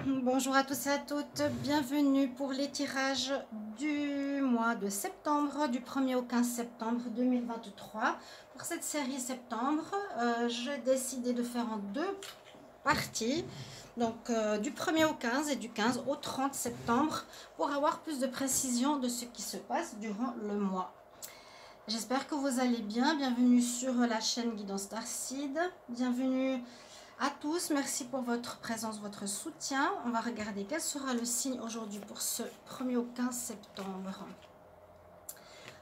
Bonjour à tous et à toutes, bienvenue pour les tirages du mois de septembre, du 1er au 15 septembre 2023. Pour cette série septembre, j'ai décidé de faire en deux parties, donc du 1er au 15 et du 15 au 30 septembre, pour avoir plus de précision de ce qui se passe durant le mois. J'espère que vous allez bien, bienvenue sur la chaîne Guidance Starseed, bienvenue à tous, merci pour votre présence, votre soutien. On va regarder quel sera le signe aujourd'hui pour ce 1er au 15 septembre.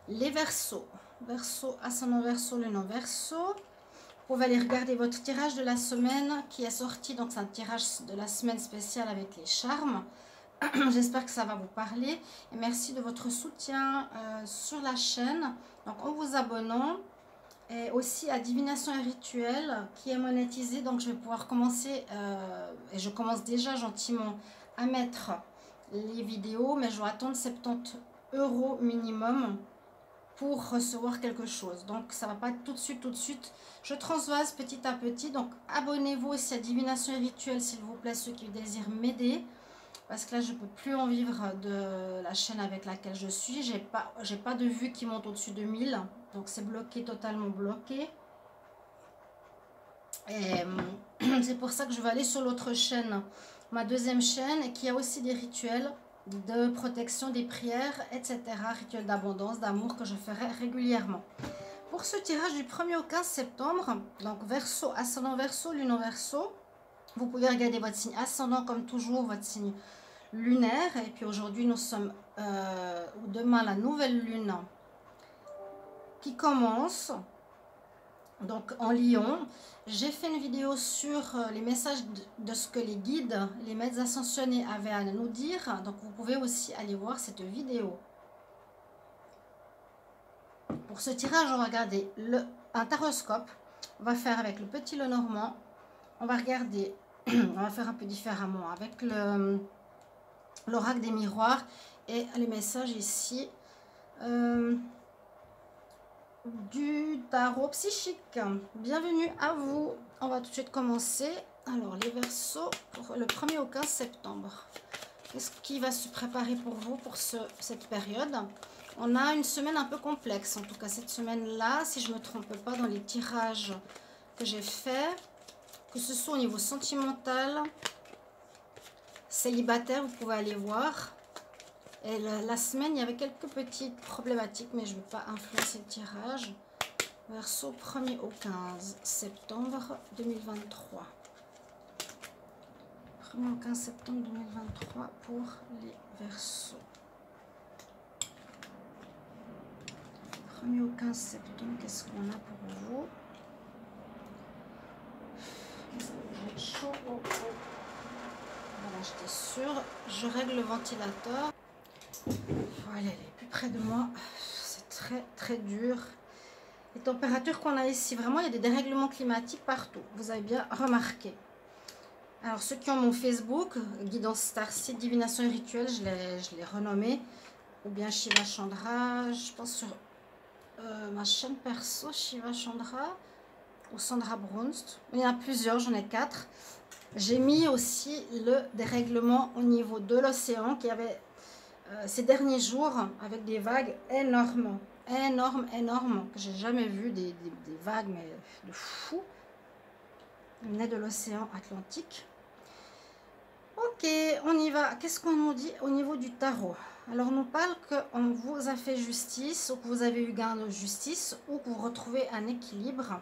Les Verseaux, Verseau, ascendant Verseau, le non Verseau. Vous pouvez aller regarder votre tirage de la semaine qui est sorti, donc c'est un tirage de la semaine spéciale avec les charmes. J'espère que ça va vous parler et merci de votre soutien sur la chaîne. Donc en vous abonnant, et aussi à Divination et Rituel qui est monétisé, donc je vais pouvoir commencer et je commence déjà gentiment à mettre les vidéos, mais je dois attendre 70 € minimum pour recevoir quelque chose, donc ça va pas être tout de suite. Je transvase petit à petit, donc abonnez-vous aussi à Divination et Rituel s'il vous plaît, ceux qui désirent m'aider, parce que là je peux plus en vivre de la chaîne avec laquelle je suis. J'ai pas de vues qui montent au-dessus de 1000, donc c'est bloqué, totalement bloqué. Et c'est pour ça que je vais aller sur l'autre chaîne, ma deuxième chaîne, qui a aussi des rituels de protection, des prières, etc. Rituels d'abondance, d'amour que je ferai régulièrement. Pour ce tirage du 1er au 15 septembre, donc Verseau, ascendant Verseau, lunaire Verseau, vous pouvez regarder votre signe ascendant comme toujours, votre signe lunaire. Et puis aujourd'hui nous sommes demain la nouvelle lune qui commence, donc en Lion. J'ai fait une vidéo sur les messages de ce que les guides, les maîtres ascensionnés avaient à nous dire, donc vous pouvez aussi aller voir cette vidéo. Pour ce tirage, on va regarder un taroscope. On va faire avec le petit Lenormand. On va regarder, on va faire un peu différemment avec l'oracle des miroirs et les messages ici du tarot psychique. Bienvenue à vous. On va tout de suite commencer. Alors les Verseaux pour le 1er au 15 septembre. Qu'est-ce qui va se préparer pour vous pour cette période? On a une semaine un peu complexe, en tout cas cette semaine-là, si je ne me trompe pas dans les tirages que j'ai faits, que ce soit au niveau sentimental, célibataire, vous pouvez aller voir. Et la semaine, il y avait quelques petites problématiques, mais je ne vais pas influencer le tirage. Verseau 1er au 15 septembre 2023. 1er au 15 septembre 2023 pour les Verseaux. 1er au 15 septembre, qu'est-ce qu'on a pour vous? Ça va être chaud. Oh, oh. Voilà, j'étais sûre. Je règle le ventilateur. Voilà, elle est plus près de moi. C'est très dur. Les températures qu'on a ici, vraiment, il y a des dérèglements climatiques partout. Vous avez bien remarqué. Alors, ceux qui ont mon Facebook, Guidance Starseed, Divination et Rituel, je l'ai renommé. Ou bien Shiva Chandra, je pense sur ma chaîne perso, Shiva Chandra ou Sandra Brunst. Il y en a plusieurs, j'en ai 4. J'ai mis aussi le dérèglement au niveau de l'océan qui avait ces derniers jours avec des vagues énormes, que j'ai jamais vu, des vagues mais de fou. Il venait de l'océan Atlantique. Ok, on y va. Qu'est-ce qu'on nous dit au niveau du tarot? Alors, on nous parle qu'on vous a fait justice, ou que vous avez eu gain de justice, ou que vous retrouvez un équilibre.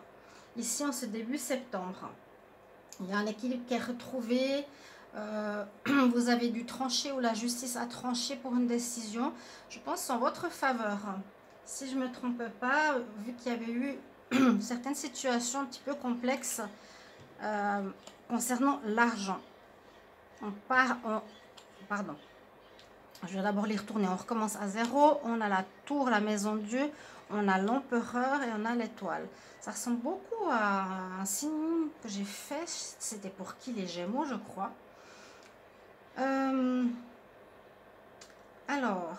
Ici, en ce début septembre, il y a un équilibre qui est retrouvé. Vous avez dû trancher, ou la justice a tranché pour une décision, je pense, en votre faveur. Si je ne me trompe pas, vu qu'il y avait eu certaines situations un petit peu complexes concernant l'argent. Pardon. Je vais d'abord les retourner. On recommence à zéro. On a la tour, la maison de Dieu. On a l'empereur et on a l'étoile. Ça ressemble beaucoup à un signe que j'ai fait. C'était pour qui? Les Gémeaux, je crois. Alors,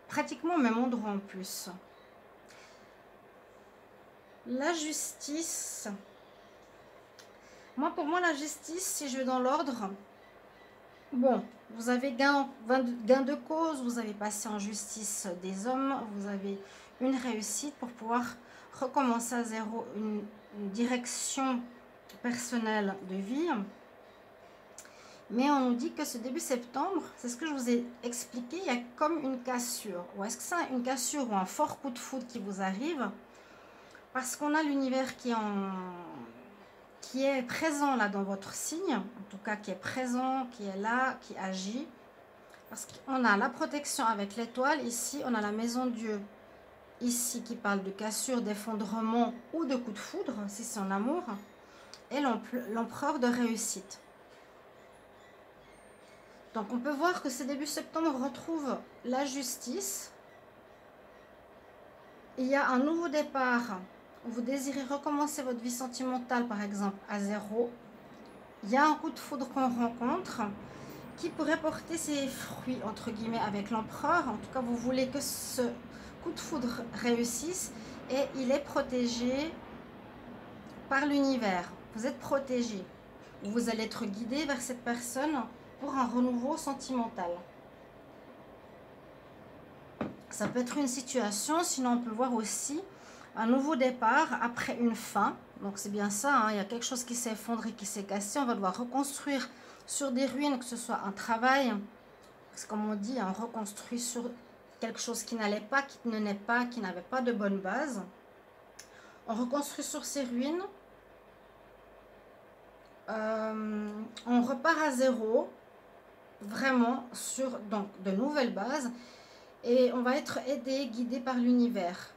pratiquement au même endroit en plus. La justice. Pour moi, la justice, si je vais dans l'ordre, Bon, vous avez gain de cause, vous avez passé en justice des hommes, vous avez une réussite pour pouvoir recommencer à zéro une direction personnelle de vie. Mais on nous dit que ce début septembre, c'est ce que je vous ai expliqué, il y a comme une cassure. Ou est-ce que c'est une cassure ou un fort coup de foudre qui vous arrive? Parce qu'on a l'univers qui est présent là dans votre signe, en tout cas qui est présent, qui est là, qui agit. Parce qu'on a la protection avec l'étoile, ici on a la maison Dieu, ici qui parle de cassure, d'effondrement ou de coup de foudre, si c'est en amour, et l'empereur de réussite. Donc on peut voir que ce début septembre retrouve la justice. Il y a un nouveau départ. Vous désirez recommencer votre vie sentimentale par exemple à zéro. Il y a un coup de foudre qu'on rencontre qui pourrait porter ses fruits entre guillemets avec l'empereur. En tout cas vous voulez que ce coup de foudre réussisse et il est protégé par l'univers. Vous êtes protégé. Vous allez être guidé vers cette personne pour un renouveau sentimental. Ça peut être une situation, sinon on peut voir aussi un nouveau départ après une fin. Donc c'est bien ça, hein, il y a quelque chose qui s'est effondré, qui s'est cassé. On va devoir reconstruire sur des ruines, que ce soit un travail. Parce que comme on dit, on reconstruit sur quelque chose qui n'allait pas, qui ne naît pas, qui n'avait pas de bonne base. On reconstruit sur ces ruines. On repart à zéro. Vraiment sur donc de nouvelles bases et on va être aidé, guidé par l'univers.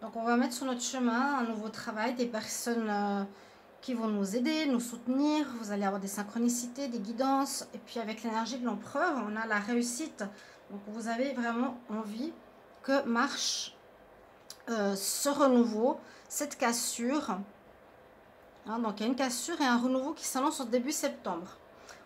Donc on va mettre sur notre chemin un nouveau travail, des personnes qui vont nous aider, nous soutenir. Vous allez avoir des synchronicités, des guidances et puis avec l'énergie de l'empereur, on a la réussite. Donc vous avez vraiment envie que marche ce renouveau, cette cassure. Hein, donc il y a une cassure et un renouveau qui s'annonce au début septembre.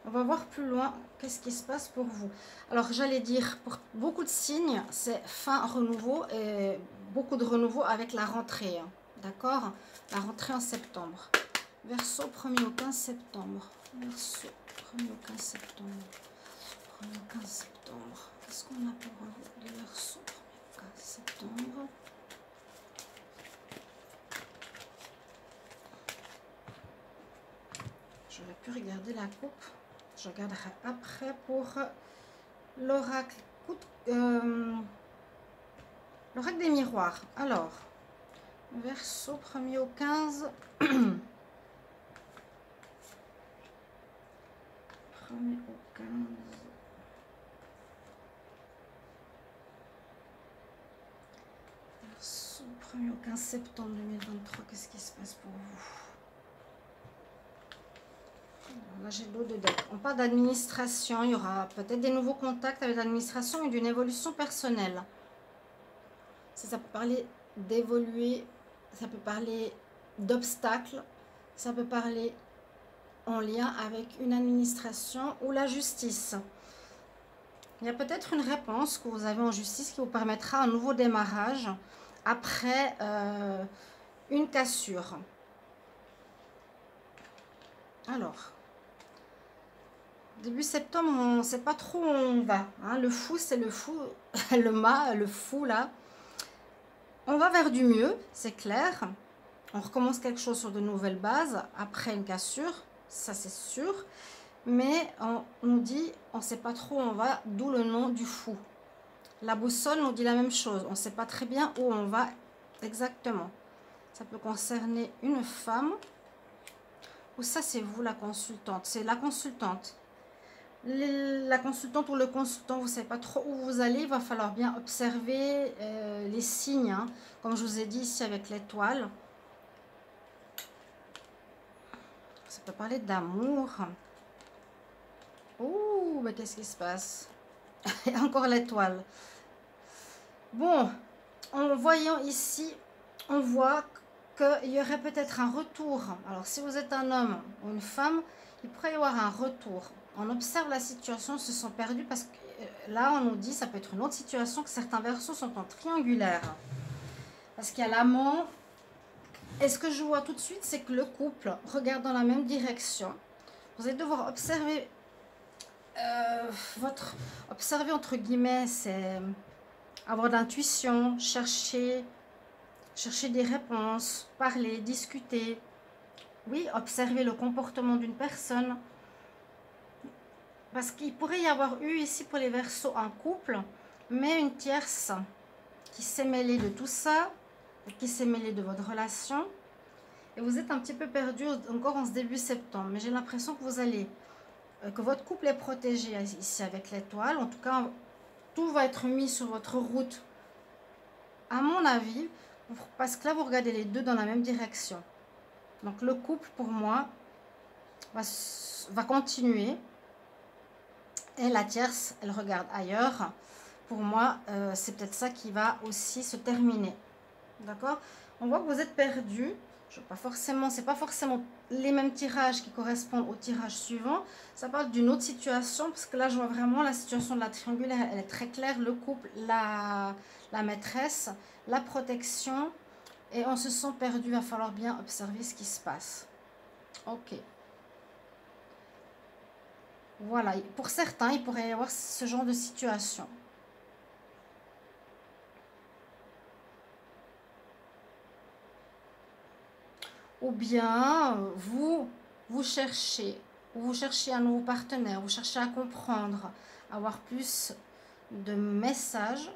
On va voir plus loin qu'est-ce qui se passe pour vous. Alors j'allais dire, pour beaucoup de signes, c'est fin renouveau et beaucoup de renouveau avec la rentrée. Hein, d'accord? La rentrée en septembre. Verseau 1er au 15 septembre. Verseau 1er au 15 septembre. 1er au 15 septembre. Qu'est-ce qu'on a pour vous de Verseau 1er au 15 septembre? J'aurais pu regarder la coupe. Je regarderai après pour l'oracle l'oracle des miroirs. Alors, Verseau 1er au 15. 1er au 15. Verseau 1er au 15 septembre 2023. Qu'est-ce qui se passe pour vous? Là, j'ai l'eau de deck. On parle d'administration. Il y aura peut-être des nouveaux contacts avec l'administration et d'une évolution personnelle. Ça peut parler d'évoluer, ça peut parler d'obstacles, ça peut parler en lien avec une administration ou la justice. Il y a peut-être une réponse que vous avez en justice qui vous permettra un nouveau démarrage après une cassure. Alors... Début septembre, on ne sait pas trop où on va. Hein. Le fou, c'est le fou. Le fou, là. On va vers du mieux, c'est clair. On recommence quelque chose sur de nouvelles bases. Après une cassure, ça c'est sûr. Mais on nous dit, on ne sait pas trop où on va, d'où le nom du fou. La boussole nous dit la même chose. On ne sait pas très bien où on va exactement. Ça peut concerner une femme. Ou ça, c'est vous, la consultante. C'est la consultante. La consultante ou le consultant, vous ne savez pas trop où vous allez, il va falloir bien observer les signes, hein, comme je vous ai dit ici avec l'étoile. Ça peut parler d'amour. Ouh, mais qu'est-ce qui se passe? Et encore l'étoile. Bon, en voyant ici, on voit qu'il y aurait peut-être un retour. Alors, si vous êtes un homme ou une femme, il pourrait y avoir un retour. On observe la situation, se sont perdus parce que là, on nous dit, ça peut être une autre situation, que certains verseaux sont en triangulaire. Parce qu'il y a l'amant. Et ce que je vois tout de suite, c'est que le couple regarde dans la même direction. Vous allez devoir observer observer entre guillemets, c'est avoir d'intuition, chercher des réponses, parler, discuter. Oui, observer le comportement d'une personne. Parce qu'il pourrait y avoir eu ici pour les Verseaux un couple, mais une tierce qui s'est mêlée de tout ça, qui s'est mêlée de votre relation. Et vous êtes un petit peu perdu encore en ce début septembre. Mais j'ai l'impression que que votre couple est protégé ici avec l'étoile. En tout cas, tout va être mis sur votre route, à mon avis, parce que là, vous regardez les deux dans la même direction. Donc, le couple, pour moi, va continuer. Et la tierce, elle regarde ailleurs. Pour moi, c'est peut-être ça qui va aussi se terminer. D'accord? On voit que vous êtes perdu. C'est pas forcément les mêmes tirages qui correspondent au tirage suivant. Ça parle d'une autre situation, parce que là, je vois vraiment la situation de la triangulaire. Elle est très claire. Le couple, la maîtresse, la protection. Et on se sent perdu. Il va falloir bien observer ce qui se passe. Ok. Voilà, pour certains, il pourrait y avoir ce genre de situation. Ou bien, vous cherchez un nouveau partenaire, vous cherchez à comprendre, avoir plus de messages,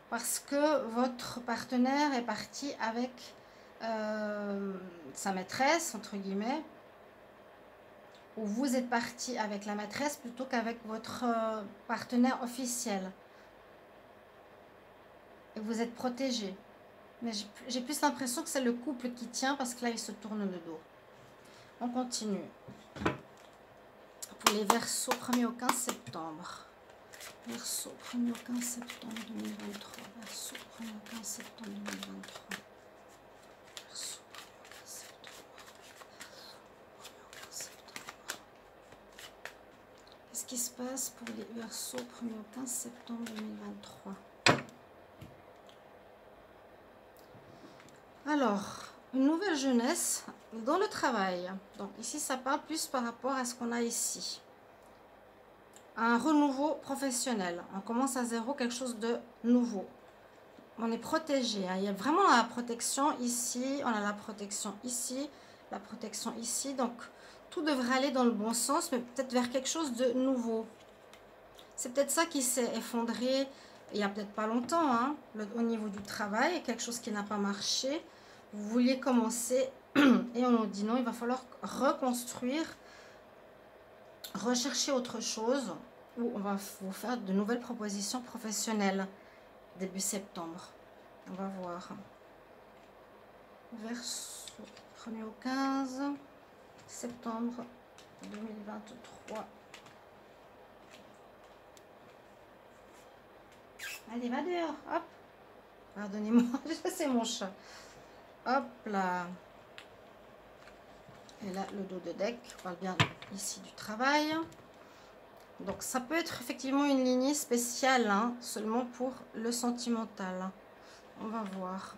parce que votre partenaire est parti avec sa maîtresse, entre guillemets, ou vous êtes parti avec la maîtresse plutôt qu'avec votre partenaire officiel. Et vous êtes protégé. Mais j'ai plus l'impression que c'est le couple qui tient, parce que là, il se tourne le dos. On continue. Pour les Verseaux, 1er au 15 septembre. Verseaux, 1er au 15 septembre 2023. Verseaux, 1er au 15 septembre 2023. Verseaux, 1er au 15 septembre. Qu'est-ce qui se passe pour les Verseaux, 1er au 15 septembre 2023? Alors, une nouvelle jeunesse dans le travail. Donc ici, ça parle plus par rapport à ce qu'on a ici. Un renouveau professionnel. On commence à zéro, quelque chose de nouveau. On est protégé. Hein. Il y a vraiment la protection ici. On a la protection ici. La protection ici. Donc, tout devrait aller dans le bon sens, mais peut-être vers quelque chose de nouveau. C'est peut-être ça qui s'est effondré il n'y a peut-être pas longtemps, hein, au niveau du travail. Quelque chose qui n'a pas marché. Vous vouliez commencer et on nous dit non, il va falloir reconstruire, rechercher autre chose, ou on va vous faire de nouvelles propositions professionnelles début septembre. On va voir. Verseau, 1er au 15 septembre 2023. Allez, va dehors, hop. Pardonnez-moi, c'est mon chat. Hop là. Et là, le dos de deck, on parle bien ici du travail. Donc, ça peut être effectivement une lignée spéciale, hein, seulement pour le sentimental. On va voir.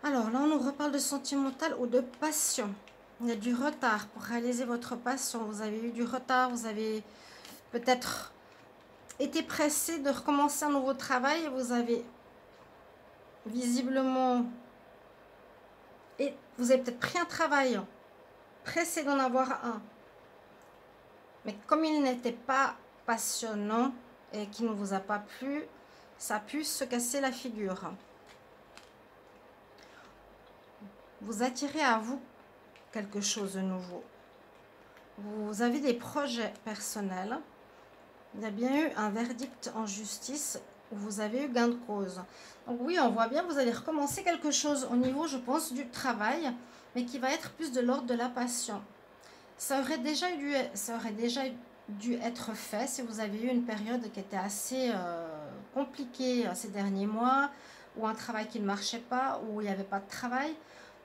Alors, là, on nous reparle de sentimental ou de passion. Il y a du retard pour réaliser votre passion. Vous avez eu du retard, vous avez peut-être été pressé de recommencer un nouveau travail et vous avez visiblement... Et vous avez peut-être pris un travail, pressé d'en avoir un. Mais comme il n'était pas passionnant et qu'il ne vous a pas plu, ça a pu se casser la figure. Vous attirez à vous quelque chose de nouveau. Vous avez des projets personnels. Il y a bien eu un verdict en justice où vous avez eu gain de cause. Donc oui, on voit bien, vous allez recommencer quelque chose au niveau, je pense, du travail, mais qui va être plus de l'ordre de la passion. Ça aurait déjà dû être fait si vous avez eu une période qui était assez compliquée ces derniers mois, ou un travail qui ne marchait pas, ou il n'y avait pas de travail.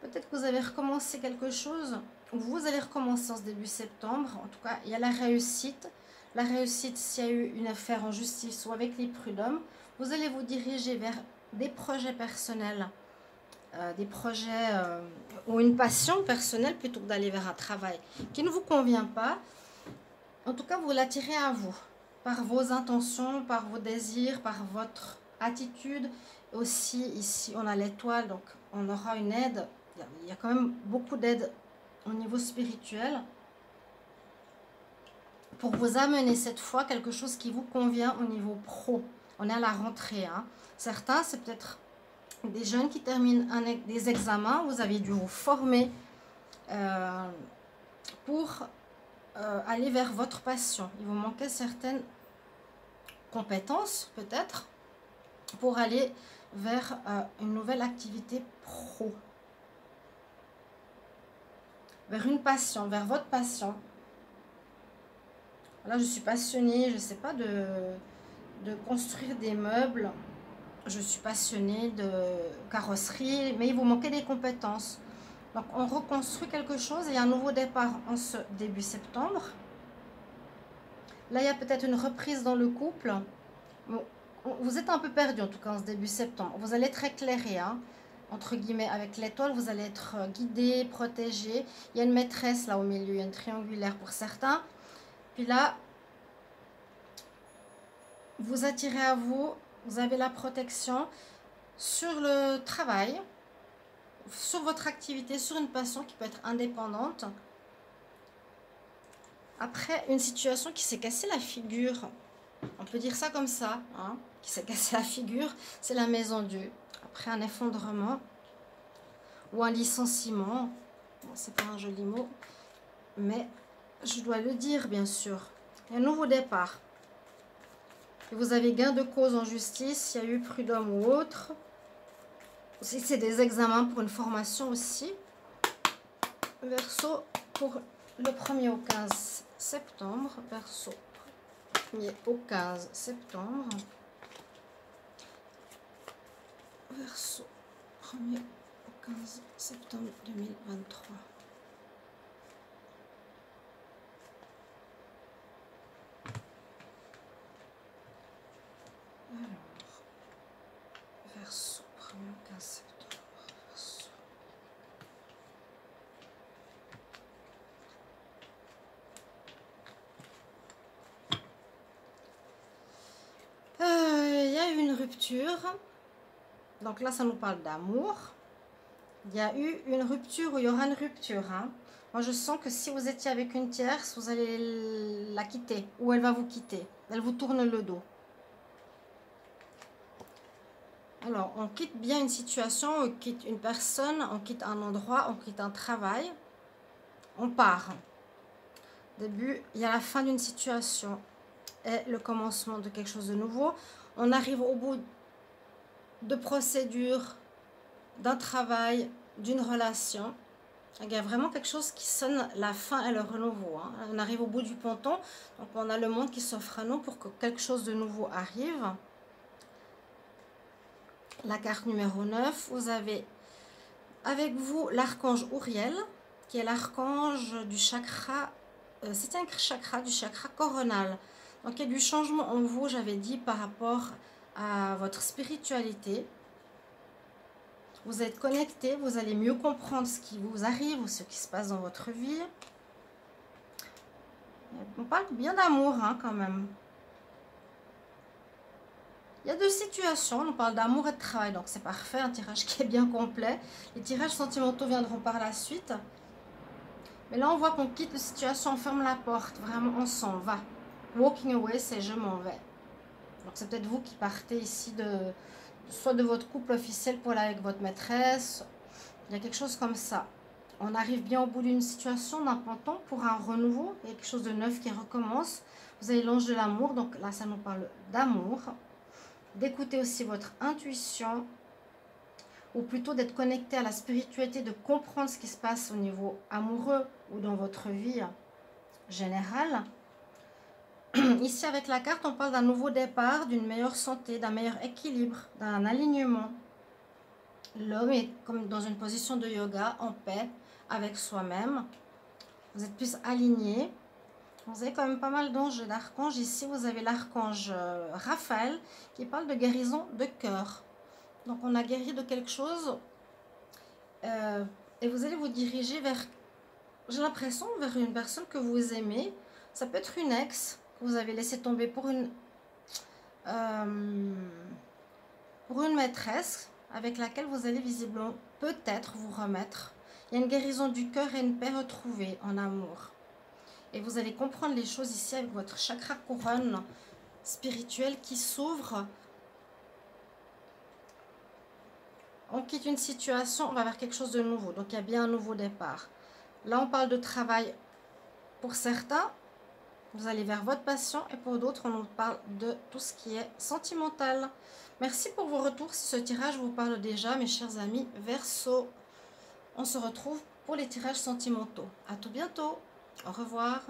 Peut-être que vous avez recommencé quelque chose, ou vous allez recommencer en ce début septembre. En tout cas, il y a la réussite. La réussite, s'il y a eu une affaire en justice ou avec les prud'hommes, vous allez vous diriger vers des projets personnels, des projets ou une passion personnelle plutôt que d'aller vers un travail qui ne vous convient pas. En tout cas, vous l'attirez à vous, par vos intentions, par vos désirs, par votre attitude. Aussi, ici, on a l'étoile, donc on aura une aide. Il y a quand même beaucoup d'aide au niveau spirituel pour vous amener cette fois quelque chose qui vous convient au niveau pro. On est à la rentrée. Hein. Certains, c'est peut-être des jeunes qui terminent des examens. Vous avez dû vous former pour aller vers votre passion. Il vous manquait certaines compétences, peut-être, pour aller vers une nouvelle activité pro. Vers une passion, vers votre passion. Là, je suis passionnée, je ne sais pas, de construire des meubles. Je suis passionnée de carrosserie, mais il vous manquait des compétences. Donc, on reconstruit quelque chose et il y a un nouveau départ en ce début septembre. Là, il y a peut-être une reprise dans le couple. Bon, vous êtes un peu perdu en tout cas en ce début septembre. Vous allez être éclairé, hein, entre guillemets, avec l'étoile. Vous allez être guidé, protégé. Il y a une maîtresse là au milieu, il y a une triangulaire pour certains. Puis là, vous attirez à vous, vous avez la protection sur le travail, sur votre activité, sur une passion qui peut être indépendante. Après, une situation qui s'est cassée la figure, on peut dire ça comme ça, hein, qui s'est cassé la figure, c'est la maison Dieu. Après un effondrement ou un licenciement, bon, c'est pas un joli mot, mais je dois le dire bien sûr, un nouveau départ. Et vous avez gain de cause en justice, il y a eu prud'homme ou autre. Si c'est des examens pour une formation aussi. Verseau pour le 1er au 15 septembre. Verseau 1er au 15 septembre. Verseau 1er au 15 septembre 2023. Alors, Verseau 1er au 15 septembre. Verseau. Il y a eu une rupture. Donc là, ça nous parle d'amour. Il y a eu une rupture ou il y aura une rupture. Hein. Moi, je sens que si vous étiez avec une tierce, vous allez la quitter ou elle va vous quitter. Elle vous tourne le dos. Alors, on quitte bien une situation, on quitte une personne, on quitte un endroit, on quitte un travail. On part. Début, il y a la fin d'une situation et le commencement de quelque chose de nouveau. On arrive au bout de procédures, d'un travail, d'une relation. Il y a vraiment quelque chose qui sonne la fin et le renouveau. Hein. On arrive au bout du ponton, donc on a le monde qui s'offre à nous pour que quelque chose de nouveau arrive. La carte numéro 9, vous avez avec vous l'archange Uriel, qui est l'archange du chakra, c'est un chakra du chakra coronal. Donc il y a du changement en vous, j'avais dit, par rapport à votre spiritualité. Vous êtes connecté, vous allez mieux comprendre ce qui vous arrive ou ce qui se passe dans votre vie. On parle bien d'amour, hein, quand même. Il y a deux situations, on parle d'amour et de travail, donc c'est parfait, un tirage qui est bien complet. Les tirages sentimentaux viendront par la suite. Mais là, on voit qu'on quitte la situation, on ferme la porte, vraiment, on s'en va. Walking away, c'est je m'en vais. Donc c'est peut-être vous qui partez ici soit de votre couple officiel pour aller avec votre maîtresse. Il y a quelque chose comme ça. On arrive bien au bout d'une situation, d'un ponton pour un renouveau. Il y a quelque chose de neuf qui recommence. Vous avez l'ange de l'amour, donc là ça nous parle d'amour. D'écouter aussi votre intuition, ou plutôt d'être connecté à la spiritualité, de comprendre ce qui se passe au niveau amoureux ou dans votre vie générale. Ici avec la carte, on parle d'un nouveau départ, d'une meilleure santé, d'un meilleur équilibre, d'un alignement. L'homme est comme dans une position de yoga, en paix avec soi-même. Vous êtes plus aligné. Vous avez quand même pas mal d'anges et d'archanges. Ici, vous avez l'archange Raphaël qui parle de guérison de cœur. Donc, on a guéri de quelque chose et vous allez vous diriger vers, j'ai l'impression, vers une personne que vous aimez. Ça peut être une ex que vous avez laissé tomber pour une maîtresse avec laquelle vous allez visiblement peut-être vous remettre. Il y a une guérison du cœur et une paix retrouvée en amour. Et vous allez comprendre les choses ici avec votre chakra couronne spirituelle qui s'ouvre. On quitte une situation, on va vers quelque chose de nouveau. Donc il y a bien un nouveau départ. Là on parle de travail pour certains. Vous allez vers votre passion et pour d'autres, on nous parle de tout ce qui est sentimental. Merci pour vos retours. Si ce tirage vous parle déjà, mes chers amis Verseau, on se retrouve pour les tirages sentimentaux. À tout bientôt. Au revoir.